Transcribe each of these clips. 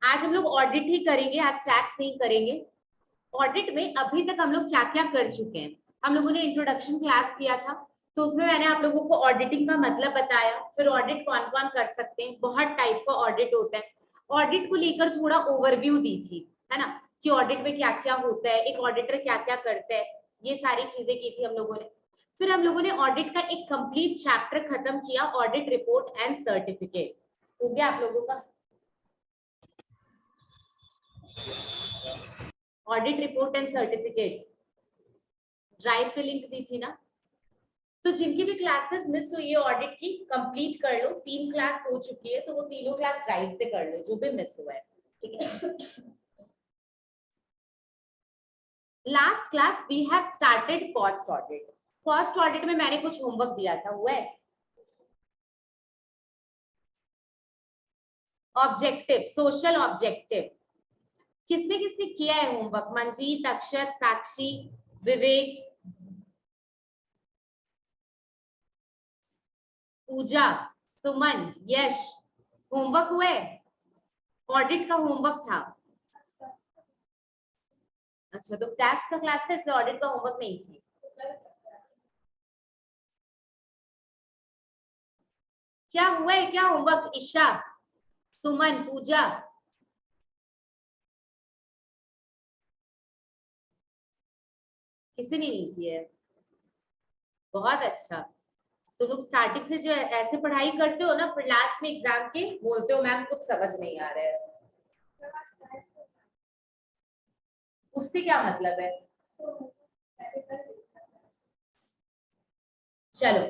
आज हम लोग ऑडिट ही करेंगे, आज टैक्स नहीं करेंगे। ऑडिट में अभी तक हम लोग क्या क्या कर चुके हैं। हम लोगों ने इंट्रोडक्शन क्लास किया था, तो उसमें मैंने आप लोगों को ऑडिटिंग का मतलब बताया, फिर ऑडिट कौन कौन कर सकते हैं, बहुत टाइप का ऑडिट होता है। ऑडिट को लेकर थोड़ा ओवरव्यू दी थी, है ना, कि ऑडिट में क्या क्या होता है, एक ऑडिटर क्या क्या करता है, ये सारी चीजें की थी हम लोगों ने। फिर हम लोगों ने ऑडिट का एक कंप्लीट चैप्टर खत्म किया, ऑडिट रिपोर्ट एंड सर्टिफिकेट। हो गया आप लोगों का audit report and certificate. Drive पे लिंक दी थी ना, तो जिनकी भी क्लासेस मिस हुई है ऑडिट की, कंप्लीट कर लो। 3 क्लास हो चुकी है, तो वो तीनों क्लास ड्राइव से कर लो जो भी मिस हुआ है, ठीक है। Last class we have started cost audit. Cost audit में मैंने कुछ होमवर्क दिया था, हुआ है? ऑब्जेक्टिव, सोशल ऑब्जेक्टिव किसने किसने किया है होमवर्क? मंजीत, अक्षत, साक्षी, विवेक, पूजा, सुमन, यश, होमवर्क हुआ है? ऑडिट का होमवर्क था। अच्छा, तो टैक्स का क्लास था इसलिए ऑडिट का होमवर्क नहीं थी। क्या हुआ है, क्या होमवर्क? ईशा, सुमन, पूजा, किसी ने नहीं किया है? बहुत अच्छा। तो लोग स्टार्टिंग से जो ऐसे पढ़ाई करते हो ना, फिर लास्ट में एग्जाम के बोलते हो मैम कुछ समझ नहीं आ रहा है, उससे क्या मतलब है? चलो,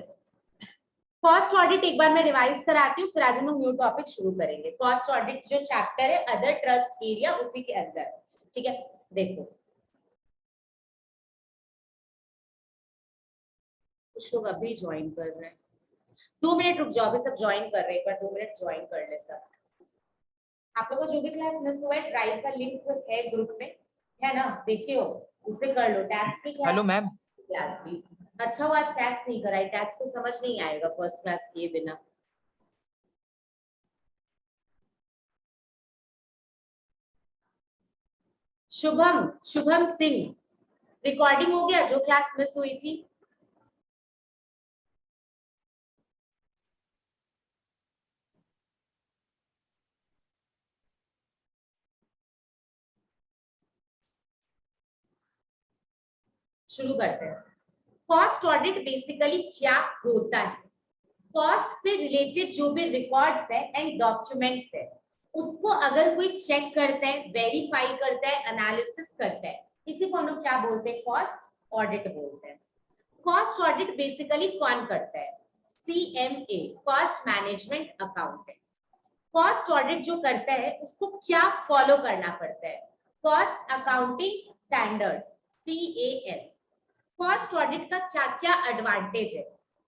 कॉस्ट ऑडिट एक बार मैं रिवाइज कराती हूँ, फिर आज हम लोग न्यू टॉपिक शुरू करेंगे। कॉस्ट ऑडिट जो चैप्टर है अदर ट्रस्ट एरिया, उसी के अंदर, ठीक है। देखो, कुछ लोग अभी ज्वाइन कर रहे हैं, 2 मिनट रुक जाओ, अभी सब ज्वाइन कर रहे हैं, एक बार 2 मिनट ज्वाइन कर ले सब। आप लोगों को जो भी क्लास मिस हुआ है, ड्राइव का लिंक है ग्रुप में, है ना, देखियो, उससे कर लो। टैक्स की हेलो मैम। क्लास भी अच्छा हुआ, आज टैक्स नहीं कराई, टैक्स तो समझ नहीं आएगा फर्स्ट क्लास किए बिना। शुभम, शुभम सिंह, रिकॉर्डिंग हो गया जो क्लास मिस हुई थी? शुरू करते हैं। कॉस्ट ऑडिट बेसिकली क्या होता है? कॉस्ट से रिलेटेड जो भी रिकॉर्ड्स है एंड डॉक्यूमेंट्स है, उसको अगर कोई चेक करता है, वेरीफाई करता है, एनालिसिस करता है, इसी को हम लोग क्या बोलते हैं? कॉस्ट ऑडिट बोलते हैं। कॉस्ट ऑडिट बेसिकली कौन करता है? CMA, cost management accountant. Cost audit जो करता है उसको क्या फॉलो करना पड़ता है? Cost accounting standards, CAS। Cost audit का क्या क्या एडवांटेज है?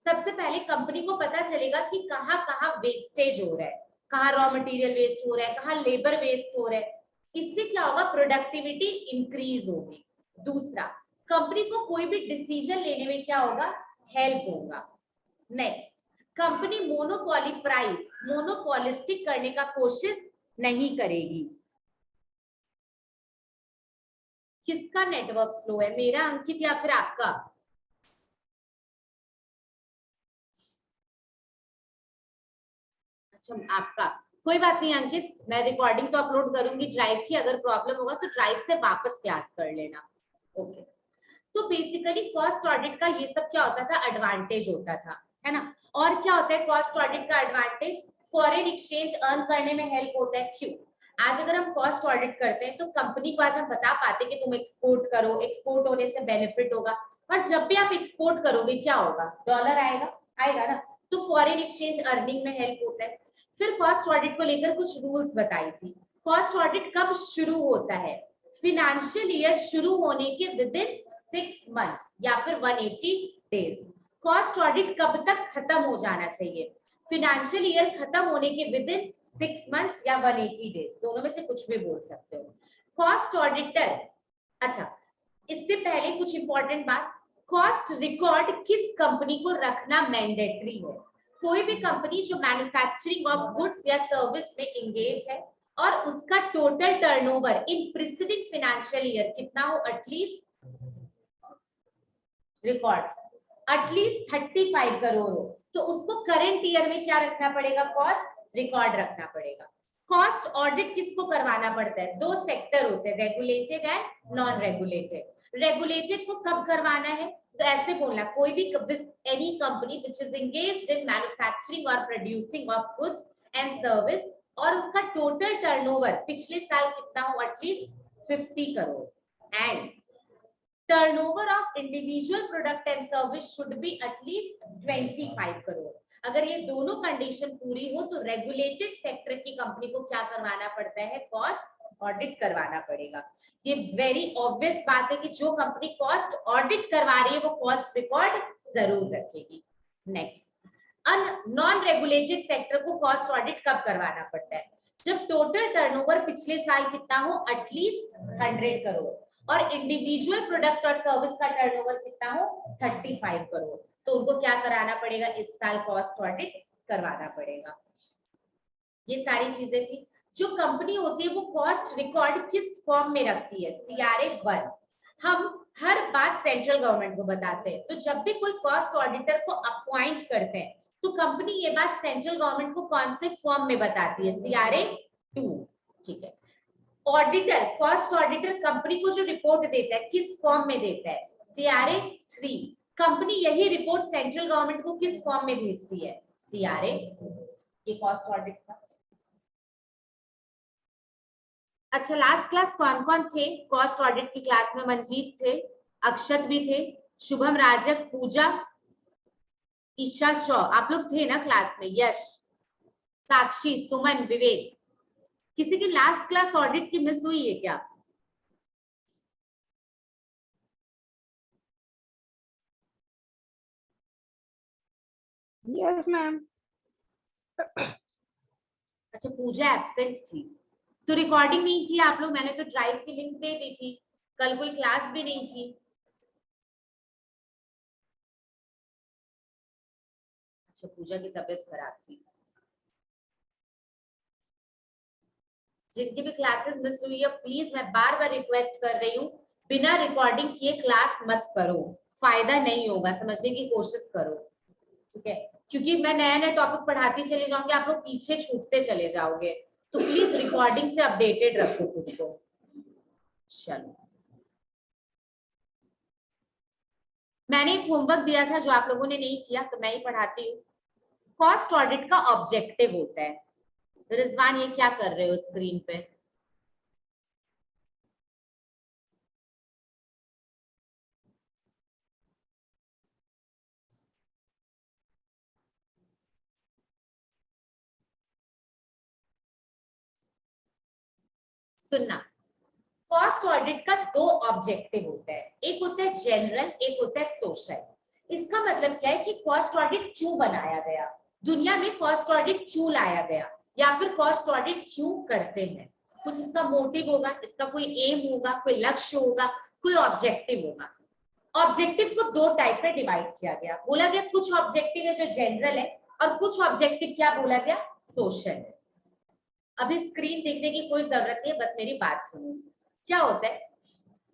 सबसे पहले कंपनी को पता चलेगा कि कहाँ कहाँ वेस्टेज हो रहा है, कहाँ रॉ मटेरियल वेस्ट हो रहा है, कहाँ लेबर वेस्ट हो रहा है। इससे क्या होगा? प्रोडक्टिविटी इंक्रीज होगी। दूसरा, कंपनी को कोई भी डिसीजन लेने में क्या होगा? हेल्प होगा। Next, company monopoly price, monopolistic करने का कोशिश नहीं करेगी। किसका नेटवर्क स्लो है, मेरा, अंकित, या फिर आपका? अच्छा, आपका। कोई बात नहीं अंकित, मैं रिकॉर्डिंग तो अपलोड करूंगी ड्राइव की, अगर प्रॉब्लम होगा तो ड्राइव से वापस क्लास कर लेना। ओके, तो बेसिकली कॉस्ट ऑडिट का ये सब क्या होता था? एडवांटेज होता था, है ना। और क्या होता है कॉस्ट ऑडिट का एडवांटेज? फॉरेन एक्सचेंज अर्न करने में हेल्प होता है। क्यों? आज अगर हम कॉस्ट ऑडिट करते हैं तो कंपनी को आज हम बता पाते कि तुम एक्सपोर्ट करो, एक्सपोर्ट होने से बेनिफिट होगा। और जब भी आप एक्सपोर्ट करोगे क्या होगा? डॉलर आएगा, आएगा ना, तो फॉरेन एक्सचेंज अर्निंग में हेल्प होता है। फिर कॉस्ट ऑडिट को लेकर कुछ रूल्स बताई थी। कॉस्ट ऑडिट कब शुरू होता है? फिनेंशियल ईयर शुरू होने के विद इन 6 months या फिर 180 डेज। कॉस्ट ऑडिट कब तक खत्म हो जाना चाहिए? फिनेंशियल ईयर खत्म होने के विद इन 6 months या 180 डेज, दोनों में से कुछ भी बोल सकते हो। कॉस्ट ऑडिटर, अच्छा, इससे पहले कुछ इंपॉर्टेंट बात, कॉस्ट रिकॉर्ड किस कंपनी को रखना मैंडेटरी है? कोई भी कंपनी जो मैन्युफैक्चरिंग ऑफ गुड्स या सर्विस में एंगेज है और उसका total turnover in preceding financial year कितना हो, एटलीस्ट रिकॉर्ड एटलीस्ट 35 करोड़ हो, तो उसको करंट ईयर में क्या रखना पड़ेगा, कॉस्ट रिकॉर्ड रखना पड़ेगा। कॉस्ट ऑडिट किसको करवाना पड़ता है, दो सेक्टर होते हैं, regulated and non regulated. Regulated को कब करवाना है, तो ऐसे बोलना, कोई भी any company which is engaged in manufacturing और producing of goods and service और उसका टोटल टर्नओवर पिछले साल कितना हो, at least 50 crore and turnover of individual product and service should be at least 25 crore. अगर ये दोनों कंडीशन पूरी हो तो रेगुलेटेड सेक्टर की कंपनी को क्या करवाना पड़ता है, कॉस्ट ऑडिट करवाना पड़ेगा। ये वेरी ऑब्वियस बात है कि जो कंपनी कॉस्ट ऑडिट करवा रही है वो कॉस्ट रिकॉर्ड जरूर रखेगी। नेक्स्ट, नॉन रेगुलेटेड सेक्टर को कॉस्ट ऑडिट कब करवाना पड़ता है, जब टोटल टर्नओवर पिछले साल कितना हो, एटलीस्ट 100 करोड़ और इंडिविजुअल प्रोडक्ट और सर्विस का टर्नओवर कितना हो, 35 करोड़, तो उनको क्या कराना पड़ेगा, इस साल कॉस्ट ऑडिट करवाना पड़ेगा। ये सारी चीजें थी। जो कंपनी होती है वो कॉस्ट रिकॉर्ड किस फॉर्म में रखती है, CRA 1। हम हर बात सेंट्रल गवर्नमेंट को बताते हैं, तो जब भी कोई कॉस्ट ऑडिटर को अपॉइंट करते हैं तो कंपनी ये बात सेंट्रल गवर्नमेंट को कौन से फॉर्म में बताती है, CRA 2। ठीक है, ऑडिटर, कॉस्ट ऑडिटर कंपनी को जो रिपोर्ट देता है किस फॉर्म में देता है, CRA 3। कंपनी यही रिपोर्ट सेंट्रल गवर्नमेंट को किस फॉर्म में भेजती है, CRA 2। ये कॉस्ट ऑडिट का। अच्छा, लास्ट क्लास कौन कौन थे कॉस्ट ऑडिट की क्लास में, मंजीत थे, अक्षत भी थे, शुभम, राजक, पूजा, ईशा शॉ, आप लोग थे ना क्लास में, यश, साक्षी, सुमन, विवेक। किसी की लास्ट क्लास ऑडिट की मिस हुई है क्या? Yes ma'am. अच्छा, पूजा एब्सेंट थी तो रिकॉर्डिंग नहीं की आप लोग, मैंने तो ड्राइव की लिंक दे दी थी, कल कोई क्लास भी नहीं थी। अच्छा, पूजा की तबीयत खराब थी। जिनकी भी क्लासेस मिस हुई है प्लीज मैं बार बार रिक्वेस्ट कर रही हूँ, बिना रिकॉर्डिंग किए क्लास मत करो, फायदा नहीं होगा, समझने की कोशिश करो, ठीक है? क्योंकि मैं नया नया टॉपिक पढ़ाती चली जाऊंगी, आप लोग पीछे छूटते चले जाओगे, तो प्लीज रिकॉर्डिंग से अपडेटेड रखो खुद को। चलो, मैंने एक होमवर्क दिया था जो आप लोगों ने नहीं किया, तो मैं ही पढ़ाती हूँ। कॉस्ट ऑडिट का ऑब्जेक्टिव होता है, रिजवान ये क्या कर रहे हो स्क्रीन पे? सुनना, कॉस्ट ऑडिट का दो ऑब्जेक्टिव होता है, एक होता है जनरल, एक होता है सोशल। इसका मतलब क्या है कि कॉस्ट ऑडिट क्यों बनाया गया, दुनिया में कॉस्ट ऑडिट क्यों लाया गया, या फिर कॉस्ट ऑडिट क्यों करते हैं, कुछ इसका मोटिव होगा, इसका कोई एम होगा, कोई लक्ष्य होगा, कोई ऑब्जेक्टिव होगा। ऑब्जेक्टिव को दो टाइप में डिवाइड किया गया, बोला गया कुछ ऑब्जेक्टिव है जो जनरल है और कुछ ऑब्जेक्टिव क्या बोला गया, सोशल है। अभी स्क्रीन देखने की कोई जरूरत नहीं है, बस मेरी बात सुनो। क्या होता है,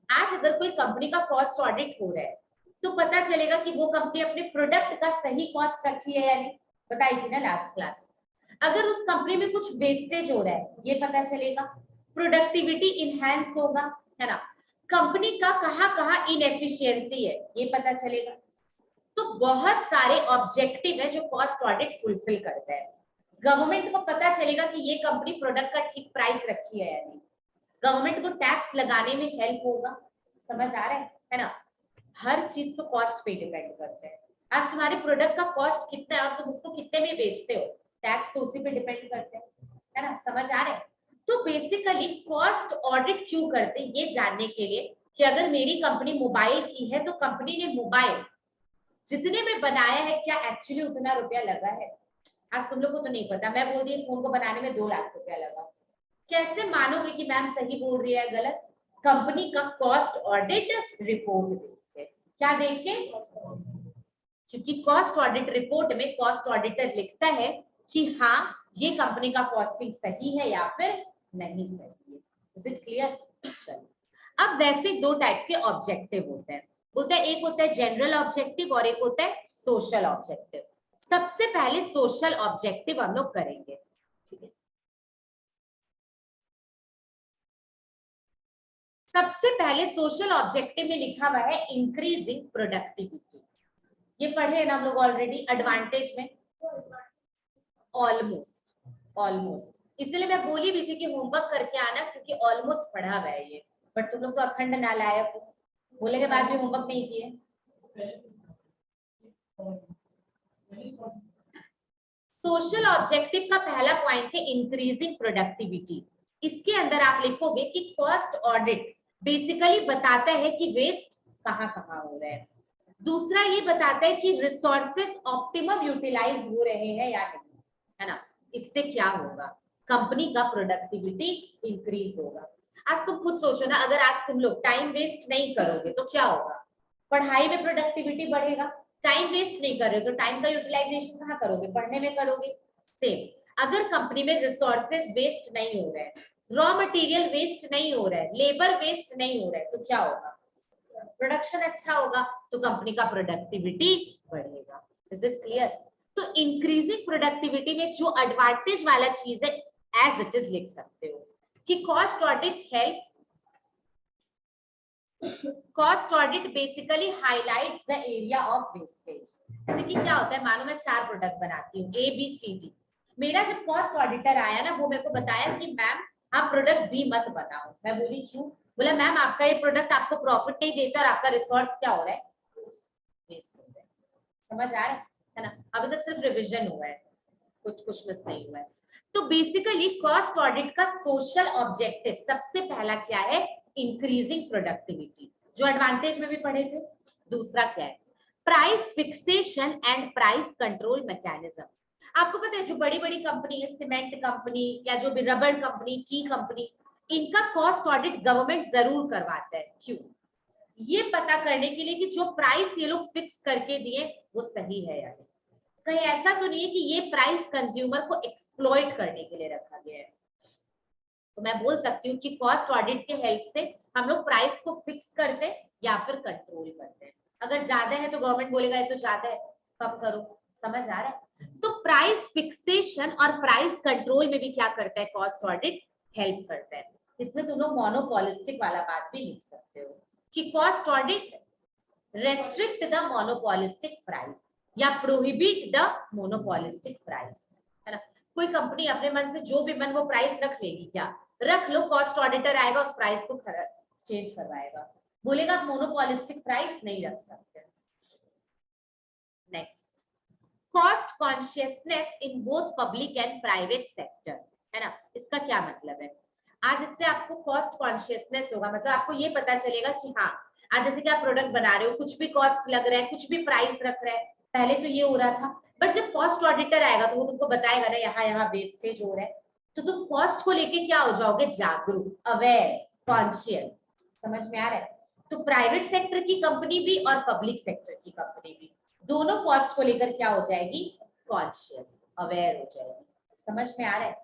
आज अगर कोई कंपनी का कॉस्ट ऑडिट हो रहा है तो पता चलेगा कि वो कंपनी अपने प्रोडक्ट का सही कॉस्ट रखी है या नहीं, बताई थी ना लास्ट क्लास। अगर उस कंपनी में कुछ वेस्टेज हो रहा है ये पता चलेगा, प्रोडक्टिविटी इनहैंस होगा, है ना, कंपनी का कहाँ कहाँ इनएफिशिएंसी है ये पता चलेगा। तो बहुत सारे ऑब्जेक्टिव है जो कॉस्ट ऑडिट फुलफिल करता है। गवर्नमेंट को पता चलेगा कि ये कंपनी प्रोडक्ट का ठीक प्राइस रखी है या नहीं, गवर्नमेंट को टैक्स लगाने में हेल्प होगा, समझ आ रहा है ना? हर चीज तो कॉस्ट पे डिपेंड करते हैं। आज तुम्हारे प्रोडक्ट का कॉस्ट कितना है और तुम उसको कितने में बेचते हो, टैक्स तो उसी पे डिपेंड करते हैं, है ना, समझ आ रहा है? तो बेसिकली कॉस्ट ऑडिट क्यों करते हैं, ये जानने के लिए कि अगर मेरी कंपनी मोबाइल की है तो कंपनी ने मोबाइल जितने में बनाया है क्या एक्चुअली उतना रुपया लगा है? आज तुम लोग को तो नहीं पता, मैं बोल रही फोन को बनाने में 2 लाख रुपया लगा, कैसे मानोगे कि मैम सही बोल रही है गलत? कंपनी का कॉस्ट ऑडिट रिपोर्ट देख के, क्या देख के? क्योंकि कॉस्ट ऑडिट रिपोर्ट में कॉस्ट ऑडिटर लिखता है कि हाँ ये कंपनी का कॉस्टिंग सही है या फिर नहीं सही है। Is it clear? चलो, अब वैसे दो टाइप के ऑब्जेक्टिव होते हैं, एक होता है जनरल ऑब्जेक्टिव और एक होता है सोशल ऑब्जेक्टिव। सबसे पहले सोशल ऑब्जेक्टिव हम लोग करेंगे, ठीक है। सबसे पहले सोशल ऑब्जेक्टिव में लिखा हुआ है इंक्रीजिंग प्रोडक्टिविटी। ये पढ़े ना हम लोग ऑलरेडी एडवांटेज में, ऑलमोस्ट इसलिए मैं बोली भी थी कि होमवर्क करके आना, क्योंकि ऑलमोस्ट पढ़ा हुआ है ये। बट तुम लोग तो अखंड नालायक हो, बोले के बाद भी होमवर्क नहीं किए। सोशल ऑब्जेक्टिव का पहला पॉइंट है इंक्रीजिंग प्रोडक्टिविटी। इसके अंदर आप लिखोगे कि कॉस्ट ऑडिट बेसिकली बताता है कि वेस्ट कहाँ कहाँ हो रहा है। दूसरा ये बताता है कि रिसोर्सेस ऑप्टिमम यूटिलाइज हो रहे हैं या नहीं, है ना। इससे क्या होगा, कंपनी का प्रोडक्टिविटी इंक्रीज होगा। आज तुम खुद सोचो ना, अगर आज तुम लोग टाइम वेस्ट नहीं करोगे तो क्या होगा, पढ़ाई में प्रोडक्टिविटी बढ़ेगा। टाइम वेस्ट नहीं कर रहे हो तो टाइम का यूटिलाइजेशन कहाँ करोगे, पढ़ने में करोगे। सेम अगर कंपनी में रिसोर्सेज वेस्ट नहीं हो रहे हैं, रॉ मटेरियल वेस्ट नहीं हो रहा है, लेबर वेस्ट नहीं हो रहा है, तो क्या होगा, प्रोडक्शन अच्छा होगा, तो कंपनी का प्रोडक्टिविटी बढ़ेगा। Is it clear? तो इंक्रीजिंग प्रोडक्टिविटी में जो एडवांटेज वाला चीज है एज इट इज लिख सकते हो कि cost audit helps, cost audit basically highlights the area of wastage. जैसे कि क्या होता है, मानो मैं 4 प्रोडक्ट बनाती हूँ ए बी सी डी, मेरा जब कॉस्ट ऑडिटर आया ना, वो मेरे को बताया कि मैम आप प्रोडक्ट बी मत बनाओ। मैं बोली क्यों? बोला मैम आपका ये प्रोडक्ट आपको प्रॉफिट नहीं देता और आपका रिसोर्स क्या हो रहा है, वेस्ट हो रहा है। समझ आ रहा है ना? अभी तक सिर्फ रिविजन हुआ है, कुछ मिस नहीं हुआ है। तो बेसिकली कॉस्ट ऑडिट का सोशल ऑब्जेक्टिव सबसे पहला क्या है, इंक्रीजिंग प्रोडक्टिविटी, जो एडवांटेज में भी पढ़े थे। दूसरा क्या है, price fixation and price control mechanism. आपको पता है जो बड़ी बड़ी कंपनी है, सीमेंट कंपनी या जो भी रबर कंपनी, टी कंपनी, इनका कॉस्ट ऑडिट गवर्नमेंट जरूर करवाता है। क्यों? ये पता करने के लिए कि जो प्राइस ये लोग फिक्स करके दिए वो सही है या नहीं, कहीं ऐसा तो नहीं है कि ये प्राइस कंज्यूमर को एक्सप्लॉइट करने के लिए रखा गया है। तो मैं बोल सकती हूँ कि कॉस्ट ऑडिट के हेल्प से हम लोग प्राइस को फिक्स करते हैं या फिर कंट्रोल करते हैं। अगर ज्यादा है तो गवर्नमेंट बोलेगा ये तो ज्यादा है, कम करो। समझ आ रहा है? तो प्राइस फिक्सेशन और प्राइस कंट्रोल में भी क्या करता है कॉस्ट ऑडिट, हेल्प करता है। इसमें तुम लोग मोनोपोलिस्टिक वाला बात भी लिख सकते हो कि cost audit restrict the monopolistic price या प्रोहिबिट द मोनोपोलिस्टिक प्राइस, है ना। कोई कंपनी अपने मन से जो भी मन वो प्राइस रख लेगी, क्या रख लो, कॉस्ट ऑडिटर आएगा उस प्राइस को चेंज करवाएगा, बोलेगा मोनोपोलिस्टिक प्राइस नहीं रख सकते। Next, cost consciousness in both public and private sector, है ना। इसका क्या मतलब है, आज इससे आपको कॉस्ट कॉन्शियसनेस होगा, मतलब आपको ये पता चलेगा कि हाँ, आज जैसे कि आप प्रोडक्ट बना रहे हो, कुछ भी कॉस्ट लग रहा है, कुछ भी प्राइस रख रहा है, पहले तो ये हो रहा था, बट जब कॉस्ट ऑडिटर आएगा तो वो तुमको बताएगा ना यहाँ यहाँ वेस्टेज हो रहा है, तो तुम कॉस्ट को लेके क्या हो जाओगे, जागरूक, अवेयर, कॉन्शियस। समझ में आ रहा है? तो प्राइवेट सेक्टर की कंपनी भी और पब्लिक सेक्टर की कंपनी भी दोनों कॉस्ट को लेकर क्या हो जाएगी, कॉन्शियस, अवेयर हो जाएगी। समझ में आ रहा है?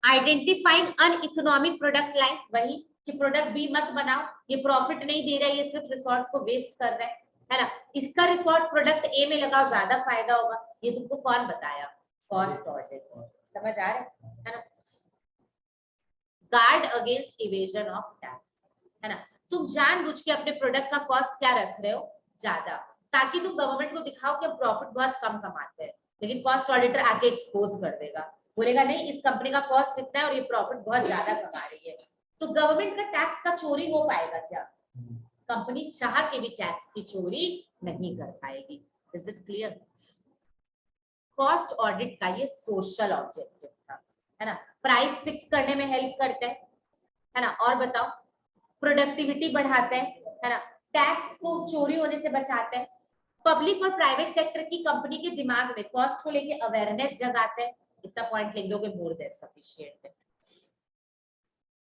आइडेंटिफाइंग अनइकोनॉमिक प्रोडक्ट लाइन, वही कि प्रोडक्ट बी मत बनाओ, ये प्रॉफिट नहीं दे रहा है, ये सिर्फ रिसोर्स को वेस्ट कर रहा है ना। इसका रिसोर्स प्रोडक्ट ए में लगाओ, ज्यादा फायदा होगा। ये तुमको कौन बताया, कॉस्ट ऑडिट। समझ आ रहा है ना? Guard against evasion of tax, है ना। तुम जानबूझ के अपने प्रोडक्ट का कॉस्ट क्या रख रहे हो, ज्यादा, ताकि तुम गवर्नमेंट को दिखाओ कि हम प्रॉफिट बहुत कम कमाते हैं, लेकिन कॉस्ट ऑडिटर आके एक्सपोज कर देगा, बोलेगा नहीं इस कंपनी का कॉस्ट इतना है और ये प्रॉफिट बहुत ज्यादा कमा रही है। तो गवर्नमेंट का टैक्स का चोरी हो पाएगा क्या? कंपनी चाह के भी टैक्स की चोरी नहीं कर पाएगी। Is it clear? Cost audit का ये सोशल ऑब्जेक्टिव था, है ना। प्राइस फिक्स करने में हेल्प करता है ना। और बताओ, प्रोडक्टिविटी बढ़ाता है ना, टैक्स को चोरी होने से बचाता है, पब्लिक और प्राइवेट सेक्टर की कंपनी के दिमाग में कॉस्ट को लेके अवेयरनेस जगाते हैं। इतना पॉइंट लिख दोगे, मोर देन सफिशिएंट है।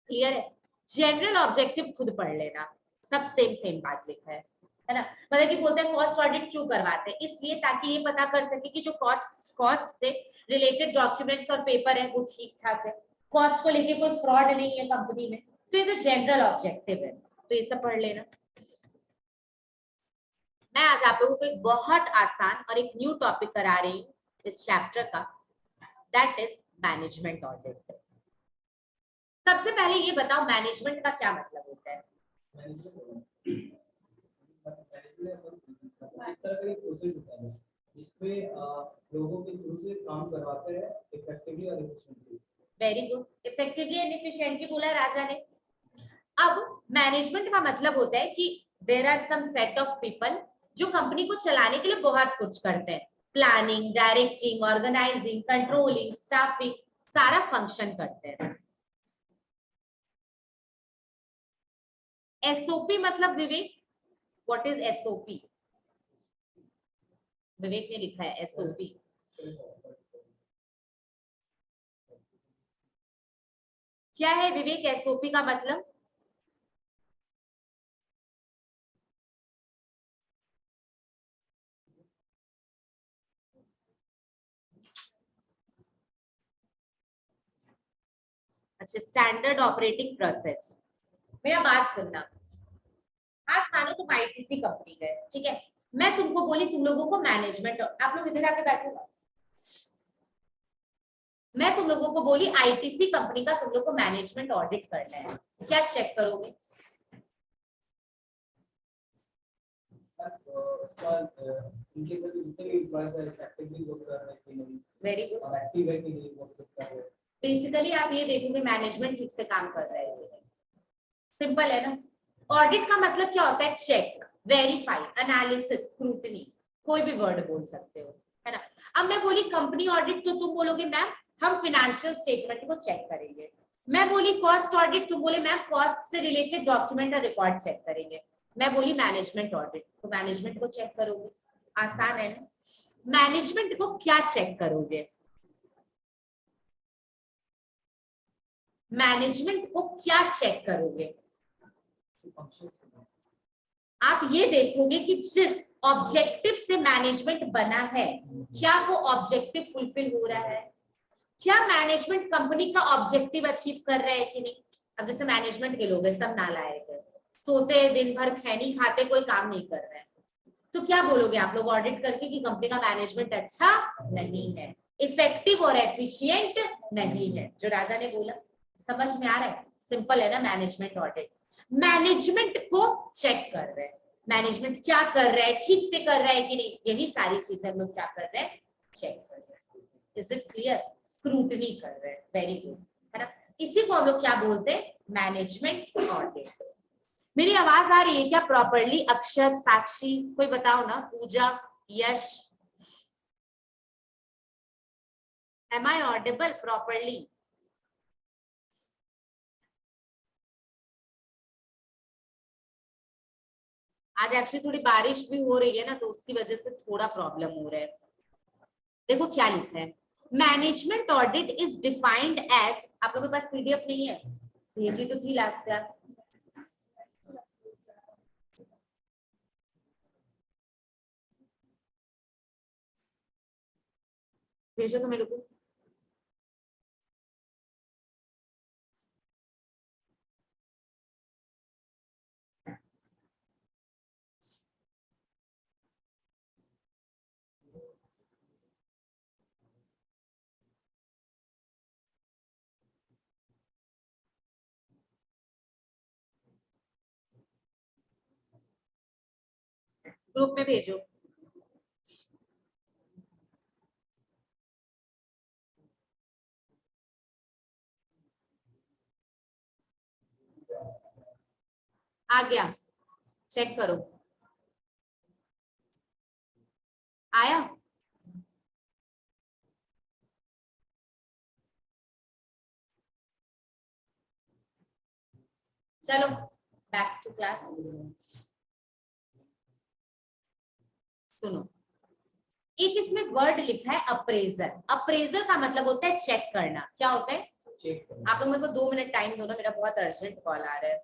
क्लियर है? जनरल ऑब्जेक्टिव खुद पढ़ लेना, सब सेम बात लिखा है ना। मतलब कि बोलते हैं कॉस्ट ऑडिट क्यों करवाते हैं, इसलिए ताकि ये पता कर सके कि जो कॉस्ट से रिलेटेड डॉक्यूमेंट्स और पेपर है वो ठीक ठाक है, कॉस्ट को लेके कोई फ्रॉड नहीं है कंपनी में, तो ये तो जनरल ऑब्जेक्टिव है, तो ये सब पढ़ लेना। मैं आज आप लोगों को एक बहुत आसान और एक न्यू टॉपिक करा रही हूँ इस चैप्टर का, दैट इज मैनेजमेंट ऑडिट। सबसे पहले ये बताओ मैनेजमेंट का क्या मतलब होता है? जिसमें लोगों के थ्रू से काम करवाते हैं इफेक्टिवली और efficiently. Very good, effectively and efficiently बोला राजा ने। अब मैनेजमेंट का मतलब होता है कि there are some set of people जो कंपनी को चलाने के लिए बहुत कुछ करते हैं, planning, directing, organising, controlling, staffing, सारा फंक्शन करते हैं। एसओपी मतलब Vivek, what is SOP? Vivek ने लिखा है एसओपी। क्या है विवेक एसओपी का मतलब? अच्छा, स्टैंडर्ड ऑपरेटिंग प्रोसेस। मेरा बात सुनना, आज मानो तुम आईटीसी कंपनी गए, ठीक है, मैं तुमको बोली तुम लोगों को मैनेजमेंट, आप लोग इधर आके बैठो, मैं तुम लोगों को बोली आईटीसी कंपनी का तुम लोग को मैनेजमेंट ऑडिट करना है, क्या चेक करोगे? वेरी गुड, बेसिकली आप ये देखोगे मैनेजमेंट ठीक से काम कर रहा है, सिंपल है ना। ऑडिट का मतलब क्या होता है? चेक, वेरीफाई, एनालिसिस, स्क्रूटनी, कोई भी वर्ड बोल सकते हो, है ना। अब मैं बोली कंपनी ऑडिट तो तुम बोलोगे मैम हम फाइनेंशियल स्टेटमेंट को चेक करेंगे। मैं बोली कॉस्ट ऑडिट, तुम बोले मैम कॉस्ट से रिलेटेड डॉक्यूमेंट और रिकॉर्ड चेक करेंगे। मैं बोली मैनेजमेंट ऑडिट, तो मैनेजमेंट को चेक करोगे, आसान है ना। मैनेजमेंट को क्या चेक करोगे? मैनेजमेंट को क्या चेक करोगे? आप ये देखोगे कि जिस ऑब्जेक्टिव से मैनेजमेंट बना है, क्या वो ऑब्जेक्टिव फुलफिल हो रहा है, क्या मैनेजमेंट कंपनी का ऑब्जेक्टिव अचीव कर रहा है कि नहीं। अब जैसे मैनेजमेंट के लोग हैं सब नालायक है, सोते दिन भर खैनी खाते, कोई काम नहीं कर रहे हैं, तो क्या बोलोगे आप लोग ऑडिट करके कि कंपनी का मैनेजमेंट अच्छा नहीं है, इफेक्टिव और एफिशिएंट नहीं है, जो राजा ने बोला। समझ में आ रहा है? सिंपल है ना मैनेजमेंट ऑडिट। मैनेजमेंट को चेक कर रहे हैं, मैनेजमेंट क्या कर रहा है, ठीक से कर रहा है कि नहीं, यही सारी चीजें हम लोग क्या कर रहे हैं, चेक कर रहे हैं। Is it clear? स्क्रूटनी कर रहे हैं, वेरी गुड, है ना। इसी को हम लोग क्या बोलते हैं? Management audit. मेरी आवाज आ रही है क्या प्रॉपरली? अक्षत, साक्षी, कोई बताओ ना, पूजा, यश, एम आई ऑडिबल प्रॉपरली? आज एक्चुअली थोड़ी बारिश भी हो रही है ना, तो उसकी वजह से थोड़ा प्रॉब्लम हो रहा है। देखो क्या लिखा है, management audit is defined as, आप लोगों के पास पीडीएफ नहीं है, भेजी तो थी लास्ट क्लास, भेजो तो मेरे को। ग्रुप में भेजो। आ गया, चेक करो, आया? चलो बैक टू क्लास। सुनो, एक इसमें वर्ड लिखा है अप्रेजल। अप्रेजल का मतलब होता है चेक करना। क्या होता है? आप लोग मेरे को 2 मिनट टाइम दो ना, मेरा बहुत अर्जेंट कॉल आ रहा है।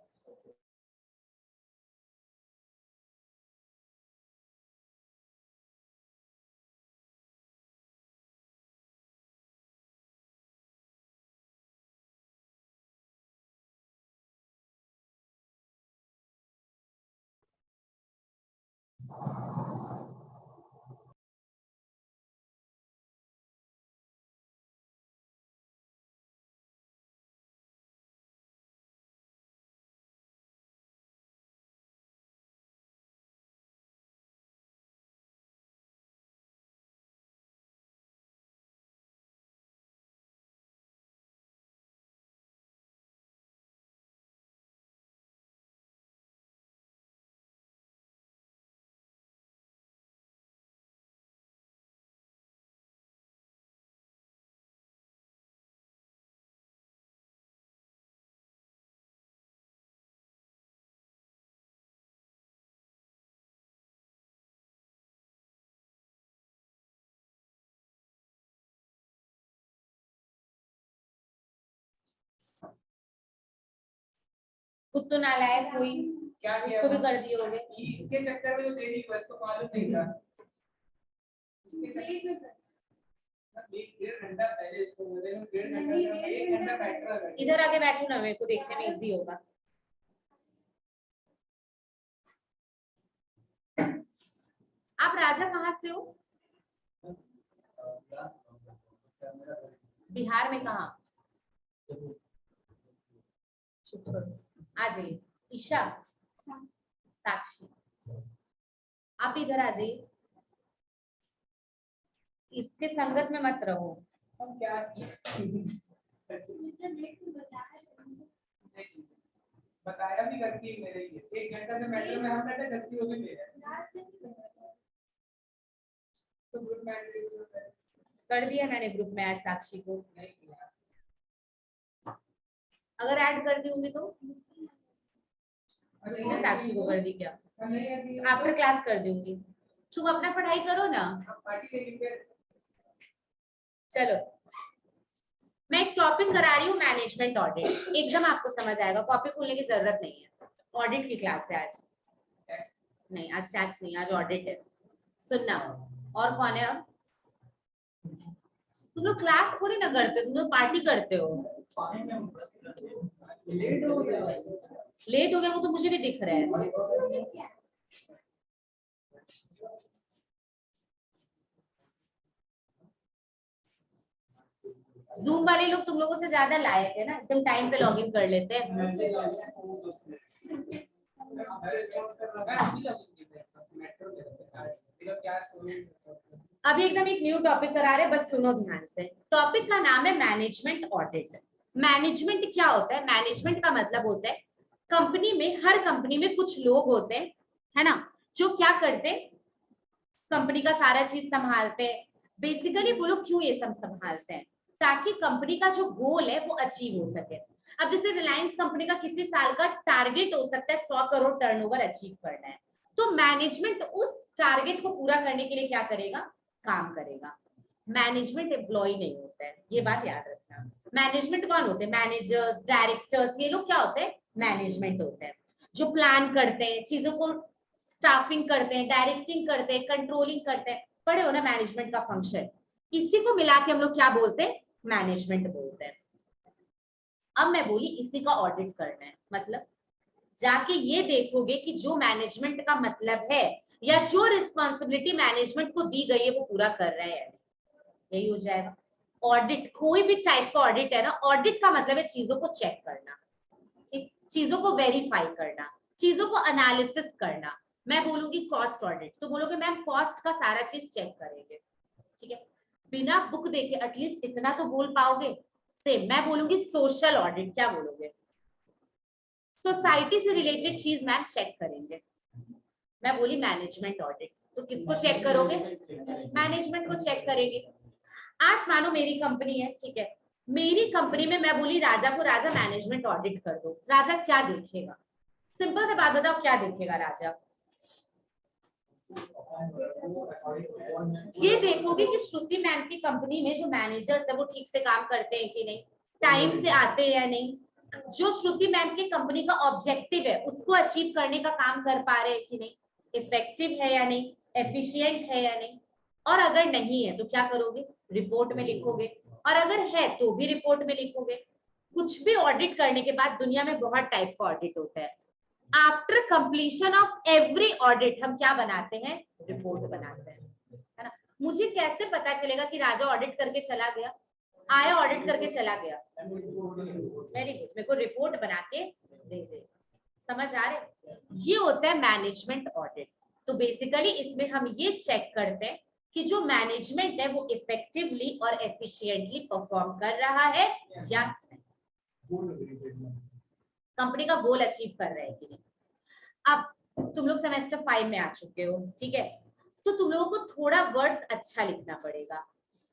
खुद तो नालायक कोई, क्या किया उसको भी कर दिए होगे। इसके चक्कर में तो दे दी, बस को मालूम नहीं था। डेढ़ घंटा पहले इसको बोले, डेढ़ घंटा, 1 घंटा बैठ रहा है। इधर आके बैठो ना, मेरे को देखने में इजी होगा। आप राजा कहाँ से हो? बिहार में कहाँ? आ जाइए। ईशा, साक्षी, आप इधर आ जाइए, इसके संगत में मत रहो। हम क्या बताया भी गलती है मेरे लिए, 1 घंटा से मैटर में हम बैठे, गलती हो गई मेरे। तो ग्रुप में कर दिया मैंने ग्रुप में ऐड साक्षी को। नहीं किया। अगर ऐड कर दी होंगी तो मैंने साक्षी को कर दी क्या? आफ्टर क्लास कर दूंगी। तुम अपना पढ़ाई करो ना। चलो, मैं एक टॉपिक करा रही हूँ, मैनेजमेंट ऑडिट। एकदम आपको समझ आएगा, कॉपी खोलने की जरूरत नहीं है। ऑडिट की क्लास है आज। नहीं, आज टैक्स नहीं, आज ऑडिट है। सुनना। और कौन है अब? तुम लोग क्लास थोड़ी ना करते हो, तुम लोग पार्टी करते हो। लेट हो गया वो तो मुझे भी दिख रहा है। जूम वाले लोग तुम लोगों से ज्यादा लायक है ना, एकदम टाइम पे लॉगिन कर लेते हैं। अभी एकदम एक न्यू टॉपिक करा रहे, बस सुनो ध्यान से। टॉपिक का नाम है मैनेजमेंट ऑडिट। मैनेजमेंट क्या होता है? मैनेजमेंट का मतलब होता है कंपनी में, हर कंपनी में कुछ लोग होते हैं, है ना, जो क्या करते हैं, कंपनी का सारा चीज संभालते हैं। बेसिकली वो लोग क्यों ये सब संभालते हैं? ताकि कंपनी का जो गोल है वो अचीव हो सके। अब जैसे रिलायंस कंपनी का किसी साल का टारगेट हो सकता है 100 करोड़ टर्नओवर अचीव करना है, तो मैनेजमेंट उस टारगेट को पूरा करने के लिए क्या करेगा? काम करेगा। मैनेजमेंट एम्प्लॉय नहीं होता है, ये बात याद रखना। मैनेजमेंट कौन होते हैं? मैनेजर्स, डायरेक्टर्स, ये लोग क्या होते हैं? मैनेजमेंट होते हैं, जो प्लान करते हैं, चीजों को स्टाफिंग करते हैं, डायरेक्टिंग करते हैं, कंट्रोलिंग करते हैं। पढ़े हो ना मैनेजमेंट का फंक्शन? इसी को मिला के हम लोग क्या बोलते हैं? मैनेजमेंट बोलते हैं। अब मैं बोली इसी का ऑडिट करना है, मतलब जाके ये देखोगे कि जो मैनेजमेंट का मतलब है या जो रिस्पॉन्सिबिलिटी मैनेजमेंट को दी गई है वो पूरा कर रहा है, यही हो जाएगा ऑडिट। कोई भी टाइप का ऑडिट है ना, ऑडिट का मतलब है चीजों को चेक करना, ठीक, चीजों को वेरीफाई करना, चीजों को एनालिसिस करना। मैं बोलूंगी कॉस्ट ऑडिट, तो बोलोगे मैम कॉस्ट का सारा चीज चेक करेंगे, ठीक है, बिना बुक देखे एटलीस्ट इतना तो बोल पाओगे। सेम मैं बोलूंगी सोशल ऑडिट, क्या बोलोगे? सोसाइटी से रिलेटेड चीज मैम चेक करेंगे। मैं बोली मैनेजमेंट ऑडिट, तो किसको चेक करोगे? मैनेजमेंट को चेक करेंगे। आज मानो मेरी कंपनी है, ठीक है, मेरी कंपनी में मैं बोली राजा को, राजा मैनेजमेंट ऑडिट कर दो। राजा क्या देखेगा? सिंपल से बात बताओ, क्या देखेगा राजा? ये देखोगे कि श्रुति मैम की कंपनी में जो मैनेजर्स है वो ठीक से काम करते हैं कि नहीं, टाइम से आते हैं या नहीं, जो श्रुति मैम की कंपनी का ऑब्जेक्टिव है उसको अचीव करने का काम कर पा रहे हैं कि नहीं, इफेक्टिव है या नहीं, एफिशिएंट है या नहीं। और अगर नहीं है तो क्या करोगे? रिपोर्ट में लिखोगे, और अगर है तो भी रिपोर्ट में लिखोगे। कुछ भी ऑडिट करने के बाद दुनिया में बहुत टाइप का ऑडिट होता है। After completion of every audit हम क्या बनाते हैं? रिपोर्ट बनाते हैं, है ना। मुझे कैसे पता चलेगा कि राजा ऑडिट करके चला गया, आया ऑडिट करके चला गया? वेरी गुड, मेरे को रिपोर्ट बना के दे दे। समझ आ रहे? ये होता है मैनेजमेंट ऑडिट। तो बेसिकली इसमें हम ये चेक करते हैं कि जो मैनेजमेंट है वो इफेक्टिवली और एफिशिएंटली परफॉर्म कर रहा है या कंपनी का गोल अचीव कर रहे हैं कि नहीं। अब तुम लोग सेमेस्टर 5 में आ चुके हो, ठीक है, तो तुम लोगों को थोड़ा वर्ड्स अच्छा लिखना पड़ेगा।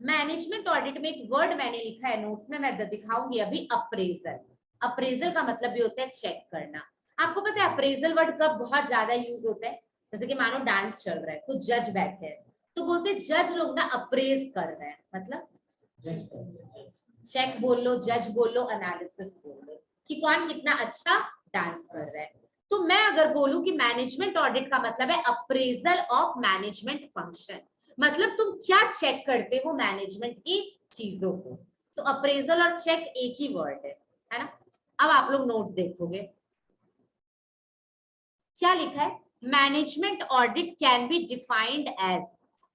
मैनेजमेंट ऑडिट में एक वर्ड मैंने लिखा है नोट्स में, मैं दिखाऊंगी अभी, अप्रेजल। अप्रेजल का मतलब भी होता है चेक करना। आपको पता है अप्रेजल वर्ड कब बहुत ज्यादा यूज होता है? जैसे कि मानो डांस चल रहा है, कुछ जज बैठे हैं, तो बोलते हैं जज लोग ना अप्रेज कर रहे हैं, मतलब चेक बोल लो, जज बोल लो, एनालिसिस बोल लो कि कौन कितना अच्छा डांस कर रहा है। तो मैं अगर बोलूं कि मैनेजमेंट ऑडिट का मतलब है अप्रेजल ऑफ मैनेजमेंट फंक्शन, मतलब तुम क्या चेक करते हो मैनेजमेंट की चीजों को, तो अप्रेजल और चेक एक ही वर्ड है ना। अब आप लोग नोट्स देखोगे, क्या लिखा है, management audit can be defined as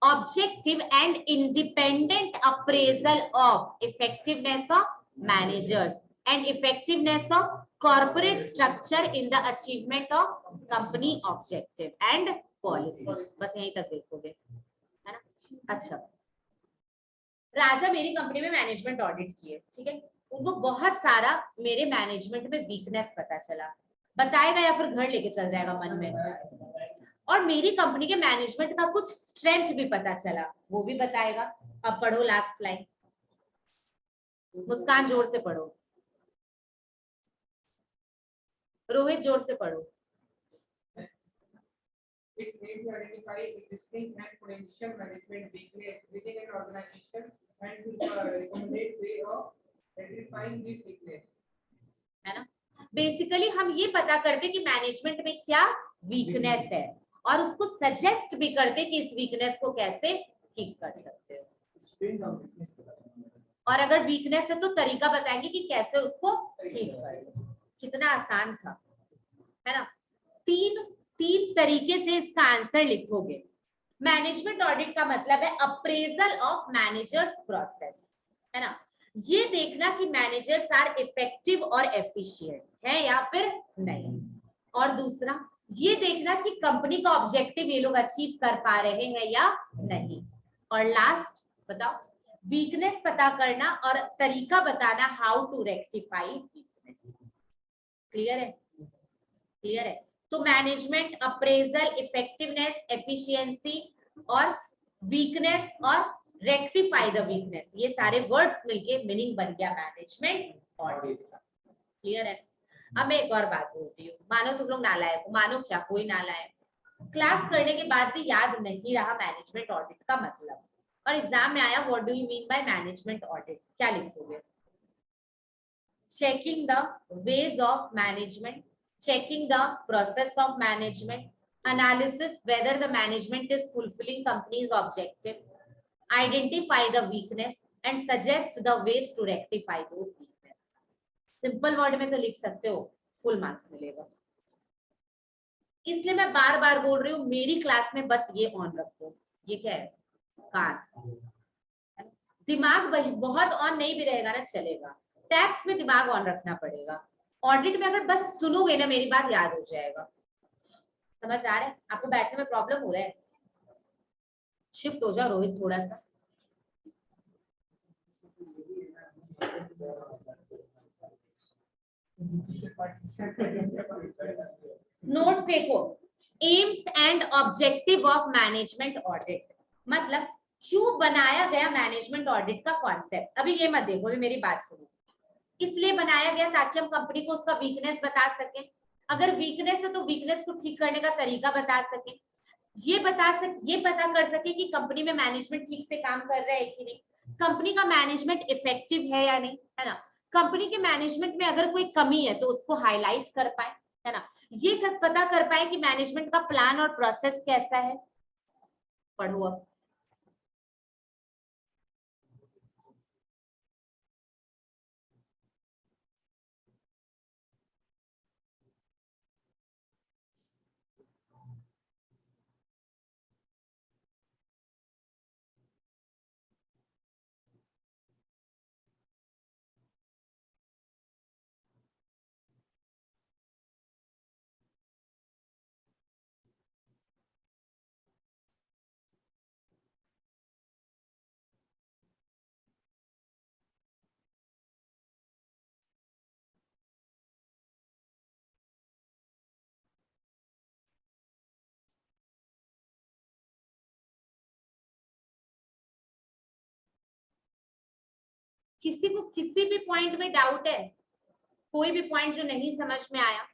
objective and independent appraisal of effectiveness of managers and effectiveness of corporate structure in the achievement of company objective and policy। बस यहीं तक देखोगे, है ना। अच्छा, राजा मेरी कंपनी में मैनेजमेंट ऑडिट किए, ठीक है, उनको बहुत सारा मेरे मैनेजमेंट में वीकनेस पता चला, बताएगा या फिर घर लेके चल जाएगा मन में, और मेरी कंपनी के मैनेजमेंट का कुछ स्ट्रेंथ भी पता चला, वो भी बताएगा। अब पढ़ो लास्ट लाइन, मुस्कान जोर से पढ़ो, रोहित जोर से पढ़ो। It aims to identify existing and potential management weakness within an organization and to recommendate way of identifying this weakness। है ना, बेसिकली हम ये पता करते कि मैनेजमेंट में क्या वीकनेस है और उसको सजेस्ट भी करते कि इस वीकनेस को कैसे ठीक कर सकते हो, और अगर वीकनेस है तो तरीका बताएंगे कि कैसे उसको ठीक करें। कितना आसान था, है ना। तीन तरीके से इसका आंसर लिखोगे। मैनेजमेंट ऑडिट का मतलब है अप्रेजल ऑफ मैनेजर्स प्रोसेस, है ना, ये देखना कि मैनेजर्स आर इफेक्टिव और एफिशिएंट है या फिर नहीं, और दूसरा ये देखना कि कंपनी का ऑब्जेक्टिव ये लोग अचीव कर पा रहे हैं या नहीं, और लास्ट बताओ वीकनेस पता करना और तरीका बताना how to rectify weakness. Clear है, क्लियर है। तो मैनेजमेंट, अप्रेजल, इफेक्टिवनेस, एफिशिएंसी और वीकनेस और रेक्टिफाई द वीकनेस, ये सारे वर्ड्स मिलके मीनिंग बन गया मैनेजमेंट ऑडिट का। क्लियर है। अब मैं एक और बात बोलती हूँ, मानो तुम लोग नालायक हो, मानो क्या कोई नालायक, क्लास करने के बाद भी याद नहीं रहा मैनेजमेंट ऑडिट का मतलब, और एग्जाम में आया what do you mean by management audit, क्या लिखोगे? Checking the ways of management, checking the process of management, analysis whether the management is fulfilling company's objective, identify the weakness and suggest the ways to rectify those weakness। Simple word में तो लिख सकते हो, full marks मिलेगा। इसलिए मैं बार बार बोल रही हूँ मेरी क्लास में बस ये ऑन रखो, ये क्या है, कान। दिमाग बहुत ऑन नहीं भी रहेगा ना चलेगा, टैक्स में दिमाग ऑन रखना पड़ेगा, ऑडिट में अगर बस सुनोगे ना मेरी बात याद हो जाएगा। समझ आ रहा है आपको? बैठने में प्रॉब्लम हो रहा है? शिफ्ट हो जाओ रोहित थोड़ा सा। नोट्स देखो, AIIMS and objective of management audit, मतलब क्यों बनाया गया मैनेजमेंट ऑडिट का कॉन्सेप्ट। अभी ये मत देखो, अभी मेरी बात सुनो। इसलिए बनाया गया ताकि हम कंपनी को उसका वीकनेस बता सकें, अगर वीकनेस है तो वीकनेस को ठीक करने का तरीका बता सकें, ये पता कर सके कि कंपनी में मैनेजमेंट ठीक से काम कर रहा है कि नहीं, कंपनी का मैनेजमेंट इफेक्टिव है या नहीं, है ना, कंपनी के मैनेजमेंट में अगर कोई कमी है तो उसको हाईलाइट कर पाए, है ना, ये पता कर पाए कि मैनेजमेंट का प्लान और प्रोसेस कैसा है। पढ़ो अब। किसी को किसी भी पॉइंट में डाउट है, कोई भी पॉइंट जो नहीं समझ में आया,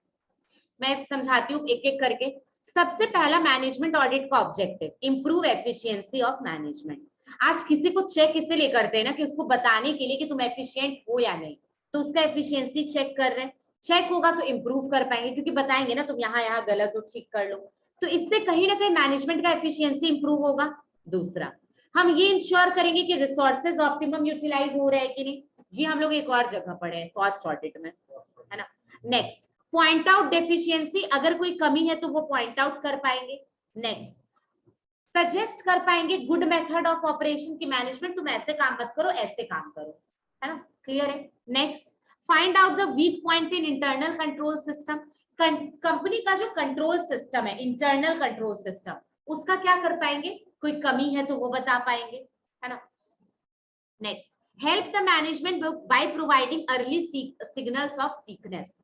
मैं समझाती हूँ एक एक करके। सबसे पहला मैनेजमेंट ऑडिट का objective improve efficiency of management. आज किसी को चेक इसलिए करते हैं ना कि उसको बताने के लिए कि तुम एफिशिएंट हो या नहीं, तो उसका एफिशिएंसी चेक कर रहे हैं। चेक होगा तो इम्प्रूव कर पाएंगे, क्योंकि बताएंगे ना तुम यहाँ गलत हो, ठीक कर लो, तो इससे कहीं ना कहीं मैनेजमेंट का एफिशिएंसी इंप्रूव होगा। दूसरा, हम ये इंश्योर करेंगे कि रिसोर्सेज ऑप्टिमम यूटिलाइज हो रहे हैं कि नहीं। जी हम लोग एक और जगह पढ़े हैं कॉस्ट ऑडिट में, है ना। नेक्स्ट, पॉइंट आउट डेफिशिएंसी, अगर कोई कमी है तो वो पॉइंट आउट कर पाएंगे। नेक्स्ट, सजेस्ट कर पाएंगे गुड मेथड ऑफ ऑपरेशन की मैनेजमेंट तुम ऐसे काम मत करो, ऐसे काम करो, है ना। क्लियर है। Next, find out the weak point in internal control system. Company का जो कंट्रोल सिस्टम है, इंटरनल कंट्रोल सिस्टम, उसका क्या कर पाएंगे, कोई कमी है तो वो बता पाएंगे, है ना। Next, help the management by providing early signals of sickness.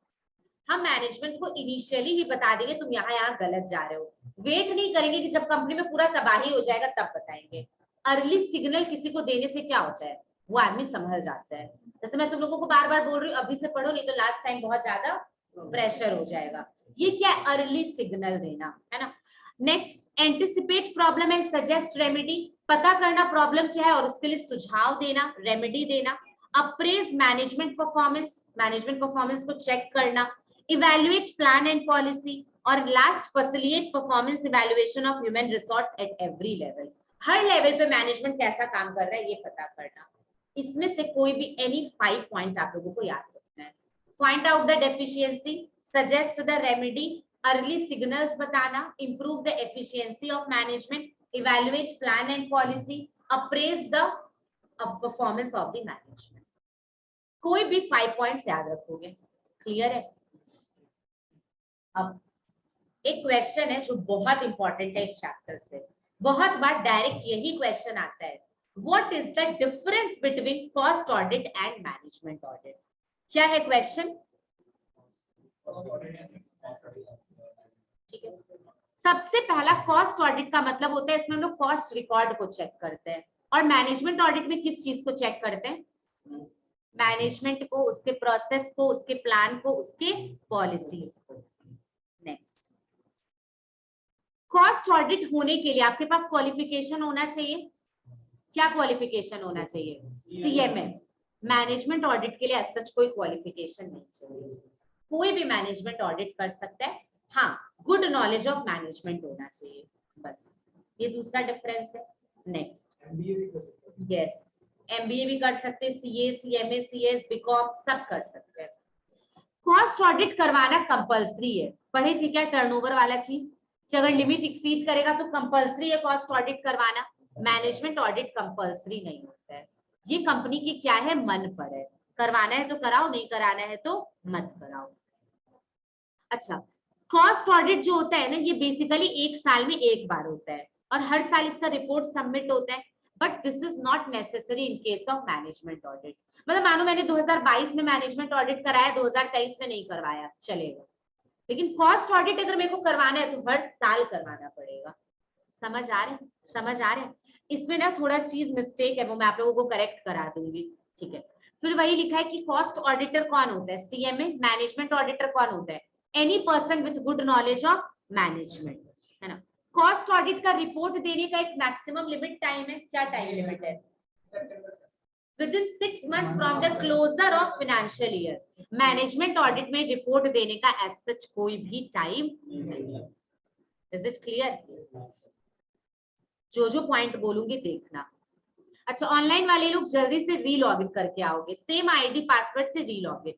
हम मैनेजमेंट को इनिशियली ही बता देंगे तुम यहाँ गलत जा रहे हो, वेट नहीं करेंगे कि जब कंपनी में पूरा तबाही हो जाएगा तब बताएंगे। अर्ली सिग्नल किसी को देने से क्या होता है, वो आदमी संभल जाता है। जैसे मैं तुम लोगों को बार बार बोल रही हूँ अभी से पढ़ो, नहीं तो लास्ट टाइम बहुत ज्यादा प्रेशर हो जाएगा। ये क्या है, अर्ली सिग्नल देना, है ना। Next, anticipate problem and suggest remedy, पता करना प्रॉब्लम क्या है और उसके लिए सुझाव देना, रेमेडी देना। अप्रेज मैनेजमेंट परफॉर्मेंस को चेक करना। इवैल्यूएट प्लान एंड पॉलिसी, और last, facilitate performance evaluation of human resource at every level. Her level पे मैनेजमेंट कैसा काम कर रहा है ये पता करना। इसमें से कोई भी एनी 5 पॉइंट आप लोगों को याद रखना है। Point out the deficiency, suggest the remedy, early signals बताना, improve the efficiency of management, evaluate plan and policy, appraise the performance of the management. कोई भी 5 पॉइंट्स याद रखोगे। क्लियर है। अब एक क्वेश्चन है जो बहुत इंपॉर्टेंट है इस चैप्टर से, बहुत बार डायरेक्ट यही क्वेश्चन आता है, what is the difference between cost audit and management audit. क्या है क्वेश्चन, ठीक है। सबसे पहला, कॉस्ट ऑडिट का मतलब होता है इसमें हम लोग कॉस्ट रिकॉर्ड को चेक करते हैं, और मैनेजमेंट ऑडिट में किस चीज को चेक करते हैं, मैनेजमेंट को, उसके प्रोसेस को, उसके प्लान को, उसके पॉलिसीज को। नेक्स्ट, कॉस्ट ऑडिट होने के लिए आपके पास क्वालिफिकेशन होना चाहिए। क्या क्वालिफिकेशन होना चाहिए, सीएमए। मैनेजमेंट ऑडिट के लिए ऐसा कोई क्वालिफिकेशन नहीं चाहिए, कोई भी मैनेजमेंट ऑडिट कर सकता है। हाँ, गुड नॉलेज ऑफ मैनेजमेंट होना चाहिए, बस ये दूसरा डिफरेंस है। नेक्स्ट, यस, एमबीए भी कर सकते हैं, सीए, सीएमए, सीएस, बीकॉम सब कर सकते हैं। कॉस्ट ऑडिट करवाना कंपलसरी है, पढ़े थे क्या टर्नओवर वाला चीज, अगर लिमिट एक्सीड करेगा तो कंपलसरी है कॉस्ट ऑडिट करवाना। मैनेजमेंट ऑडिट कंपलसरी नहीं होता है, ये कंपनी की क्या है, मन पर है, करवाना है तो कराओ, नहीं कराना है तो मत कराओ। अच्छा, कॉस्ट ऑडिट जो होता है ना, ये बेसिकली 1 साल में 1 बार होता है, और हर साल इसका रिपोर्ट सबमिट होता है, but this is not necessary in case of management audit. मतलब मानो मैंने 2022 में मैनेजमेंट ऑडिट कराया, 2023 में नहीं करवाया, चलेगा, लेकिन कॉस्ट ऑडिट अगर मेरे को करवाना है तो हर साल करवाना पड़ेगा। समझ आ रहे हैं, समझ आ रहे हैं। इसमें ना थोड़ा चीज मिस्टेक है, वो मैं आप लोगों को करेक्ट करा दूंगी, ठीक है। फिर वही लिखा है कि कॉस्ट ऑडिटर कौन होता है, सीएमए। मैनेजमेंट ऑडिटर कौन होता है, any person with good knowledge of management, है ना। कॉस्ट ऑडिट का रिपोर्ट देने का एक मैक्सिमम लिमिट टाइम है, क्या टाइम लिमिट है, within 6 months from the closure of financial year। Management audit में रिपोर्ट देने का as such कोई भी टाइम नहीं है। Is it clear? जो पॉइंट बोलूंगी देखना। अच्छा, ऑनलाइन वाले लोग जल्दी से री लॉगिन करके आओगे, सेम आईडी पासवर्ड से री लॉगिन,